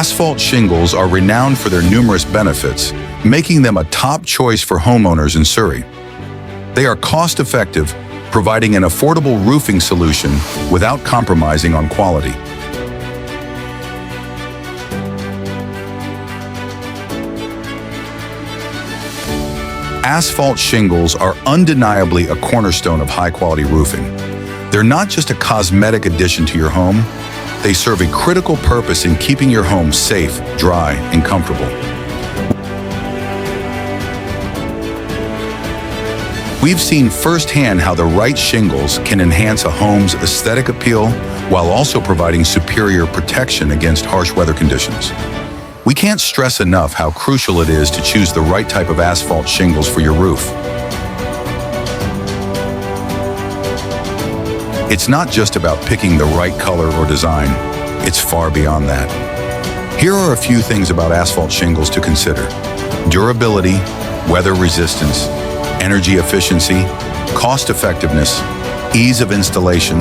Asphalt shingles are renowned for their numerous benefits, making them a top choice for homeowners in Surrey. They are cost-effective, providing an affordable roofing solution without compromising on quality. Asphalt shingles are undeniably a cornerstone of high-quality roofing. They're not just a cosmetic addition to your home, they serve a critical purpose in keeping your home safe, dry, and comfortable. We've seen firsthand how the right shingles can enhance a home's aesthetic appeal while also providing superior protection against harsh weather conditions. We can't stress enough how crucial it is to choose the right type of asphalt shingles for your roof. It's not just about picking the right color or design, it's far beyond that. Here are a few things about asphalt shingles to consider: durability, weather resistance, energy efficiency, cost effectiveness, ease of installation,